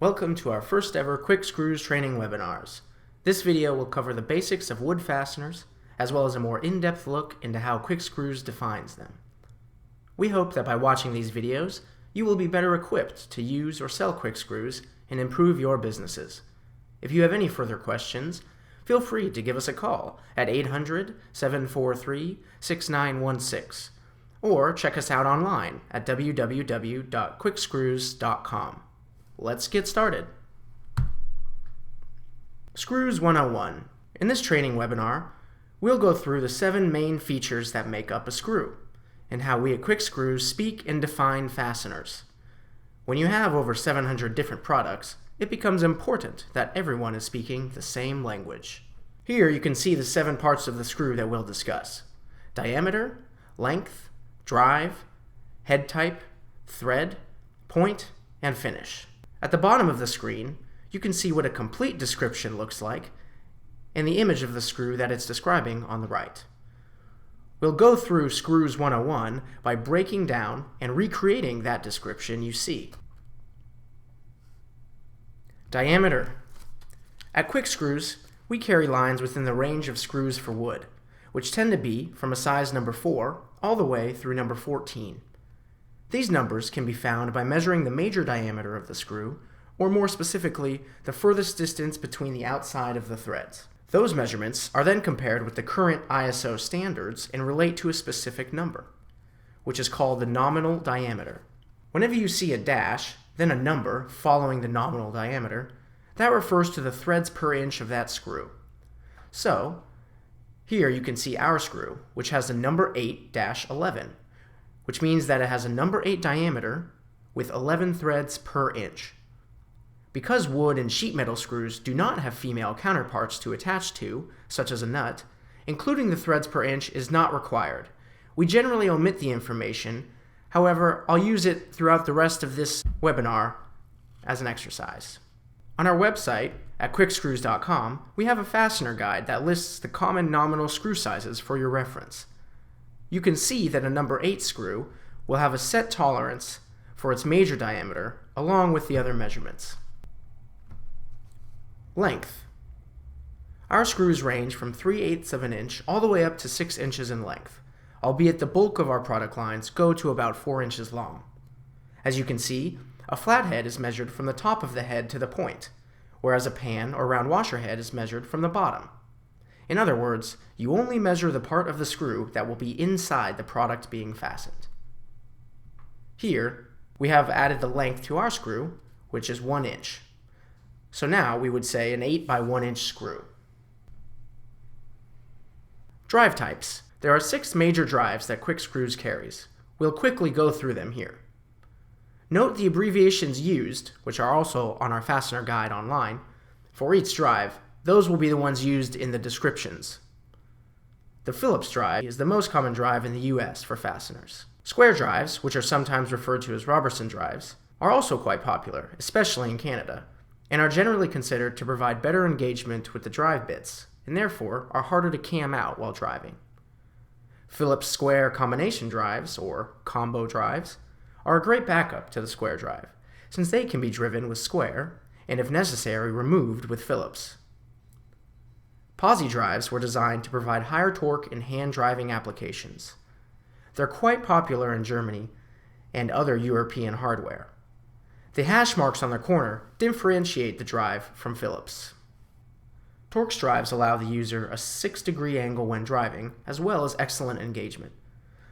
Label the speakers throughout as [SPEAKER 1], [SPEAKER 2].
[SPEAKER 1] Welcome to our first ever Quick Screws training webinars. This video will cover the basics of wood fasteners, as well as a more in-depth look into how Quick Screws defines them. We hope that by watching these videos, you will be better equipped to use or sell Quick Screws and improve your businesses. If you have any further questions, feel free to give us a call at 800-743-6916, or check us out online at www.quickscrews.com. Let's get started. Screws 101. In this training webinar, we'll go through the 7 main features that make up a screw, and how we at Quick Screws speak and define fasteners. When you have over 700 different products, it becomes important that everyone is speaking the same language. Here you can see the 7 parts of the screw that we'll discuss: diameter, length, drive, head type, thread, point, and finish. At the bottom of the screen, you can see what a complete description looks like and the image of the screw that it's describing on the right. We'll go through Screws 101 by breaking down and recreating that description you see. Diameter. At Quick Screws, we carry lines within the range of screws for wood, which tend to be from a size number 4 all the way through number 14. These numbers can be found by measuring the major diameter of the screw, or more specifically, the furthest distance between the outside of the threads. Those measurements are then compared with the current ISO standards and relate to a specific number, which is called the nominal diameter. Whenever you see a dash, then a number following the nominal diameter, that refers to the threads per inch of that screw. So, here you can see our screw, which has the number 8-11, which means that it has a number 8 diameter with 11 threads per inch. Because wood and sheet metal screws do not have female counterparts to attach to, such as a nut, including the threads per inch is not required. We generally omit the information, however, I'll use it throughout the rest of this webinar as an exercise. On our website, at quickscrews.com, we have a fastener guide that lists the common nominal screw sizes for your reference. You can see that a number 8 screw will have a set tolerance for its major diameter, along with the other measurements. Length. Our screws range from 3/8 of an inch all the way up to 6 inches in length, albeit the bulk of our product lines go to about 4 inches long. As you can see, a flathead is measured from the top of the head to the point, whereas a pan or round washer head is measured from the bottom. In other words, you only measure the part of the screw that will be inside the product being fastened. Here, we have added the length to our screw, which is 1 inch. So now we would say an 8 by 1 inch screw. Drive types. There are 6 major drives that Quick Screws carries. We'll quickly go through them here. Note the abbreviations used, which are also on our fastener guide online, for each drive. Those will be the ones used in the descriptions. The Phillips drive is the most common drive in the US for fasteners. Square drives, which are sometimes referred to as Robertson drives, are also quite popular, especially in Canada, and are generally considered to provide better engagement with the drive bits, and therefore are harder to cam out while driving. Phillips square combination drives, or combo drives, are a great backup to the square drive, since they can be driven with square, and if necessary, removed with Phillips. Posi drives were designed to provide higher torque in hand-driving applications. They're quite popular in Germany and other European hardware. The hash marks on their corner differentiate the drive from Phillips. Torx drives allow the user a 6-degree angle when driving, as well as excellent engagement.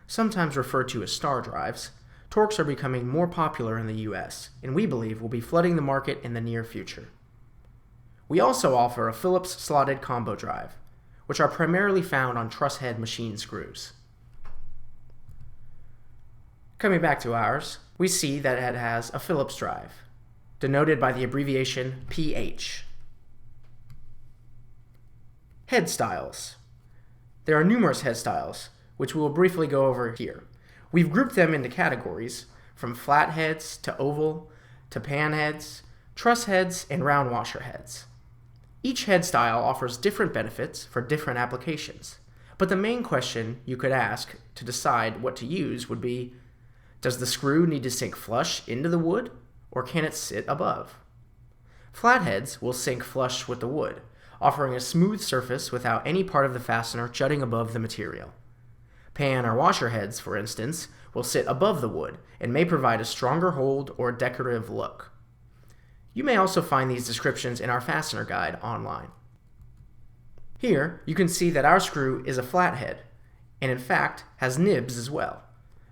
[SPEAKER 1] Sometimes referred to as star drives, Torx are becoming more popular in the US, and we believe will be flooding the market in the near future. We also offer a Phillips slotted combo drive, which are primarily found on truss head machine screws. Coming back to ours, we see that it has a Phillips drive, denoted by the abbreviation PH. Head styles. There are numerous head styles, which we will briefly go over here. We've grouped them into categories, from flat heads to oval, to pan heads, truss heads, and round washer heads. Each head style offers different benefits for different applications, but the main question you could ask to decide what to use would be, does the screw need to sink flush into the wood, or can it sit above? Flatheads will sink flush with the wood, offering a smooth surface without any part of the fastener jutting above the material. Pan or washer heads, for instance, will sit above the wood and may provide a stronger hold or decorative look. You may also find these descriptions in our fastener guide online. Here, you can see that our screw is a flathead, and in fact has nibs as well.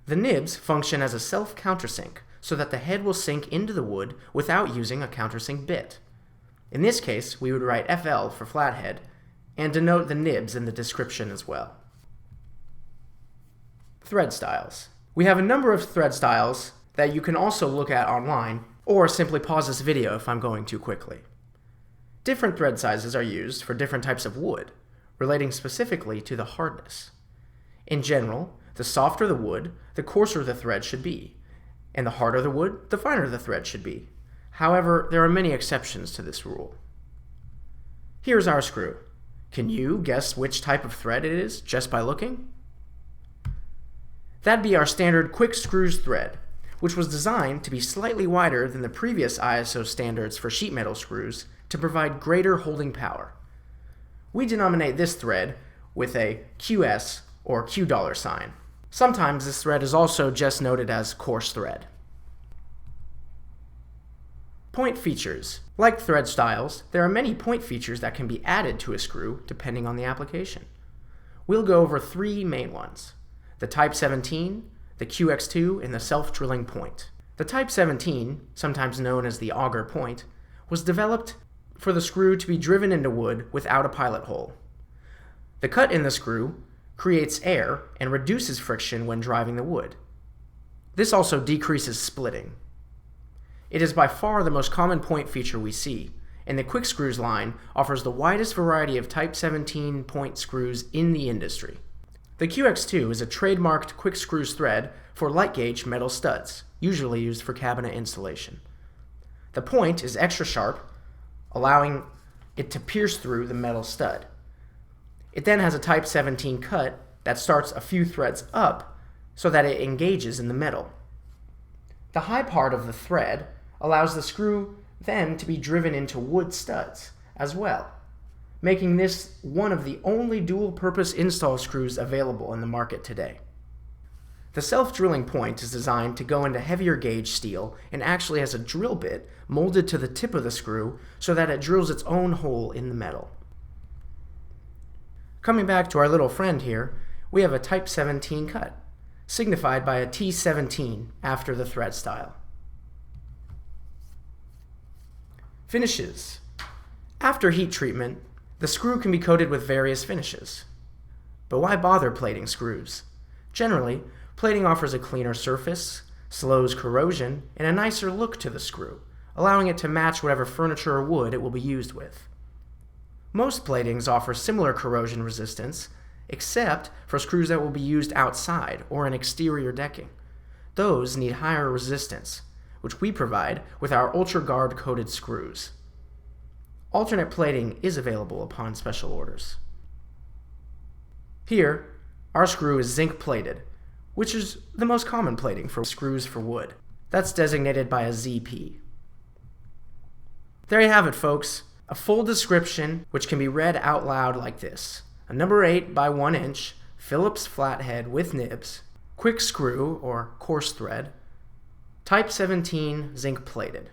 [SPEAKER 1] The nibs function as a self-countersink so that the head will sink into the wood without using a countersink bit. In this case, we would write FL for flathead and denote the nibs in the description as well. Thread styles. We have a number of thread styles that you can also look at online, or simply pause this video if I'm going too quickly. Different thread sizes are used for different types of wood, relating specifically to the hardness. In general, the softer the wood, the coarser the thread should be, and the harder the wood, the finer the thread should be. However, there are many exceptions to this rule. Here's our screw. Can you guess which type of thread it is just by looking? That'd be our standard quick screws thread, which was designed to be slightly wider than the previous ISO standards for sheet metal screws to provide greater holding power. We denominate this thread with a QS or Q $sign. Sometimes this thread is also just noted as coarse thread. Point features. Like thread styles, there are many point features that can be added to a screw depending on the application. We'll go over three main ones: the Type 17, the QX2, and the self-drilling point. The Type 17, sometimes known as the auger point, was developed for the screw to be driven into wood without a pilot hole. The cut in the screw creates air and reduces friction when driving the wood. This also decreases splitting. It is by far the most common point feature we see, and the Quick Screws line offers the widest variety of Type 17 point screws in the industry. The QX2 is a trademarked quick screws thread for light gauge metal studs, usually used for cabinet installation. The point is extra sharp, allowing it to pierce through the metal stud. It then has a Type 17 cut that starts a few threads up so that it engages in the metal. The high part of the thread allows the screw then to be driven into wood studs as well, making this one of the only dual-purpose install screws available in the market today. The self-drilling point is designed to go into heavier gauge steel and actually has a drill bit molded to the tip of the screw so that it drills its own hole in the metal. Coming back to our little friend here, we have a Type 17 cut, signified by a T17 after the thread style. Finishes. After heat treatment, the screw can be coated with various finishes. But why bother plating screws? Generally, plating offers a cleaner surface, slows corrosion, and a nicer look to the screw, allowing it to match whatever furniture or wood it will be used with. Most platings offer similar corrosion resistance, except for screws that will be used outside or in exterior decking. Those need higher resistance, which we provide with our UltraGuard coated screws. Alternate plating is available upon special orders. Here, our screw is zinc plated, which is the most common plating for screws for wood. That's designated by a ZP. There you have it, folks. A full description which can be read out loud like this: a number 8 by 1 inch Phillips flathead with nibs, quick screw or coarse thread, Type 17 zinc plated.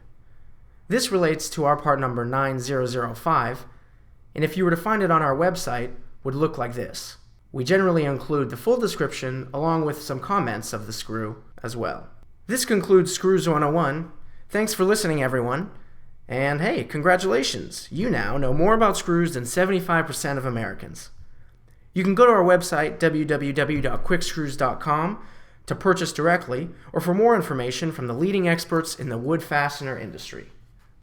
[SPEAKER 1] This relates to our part number 9005, and if you were to find it on our website, would look like this. We generally include the full description along with some comments of the screw as well. This concludes Screws 101. Thanks for listening, everyone. And hey, congratulations! You now know more about screws than 75% of Americans. You can go to our website, www.quickscrews.com, to purchase directly, or for more information from the leading experts in the wood fastener industry.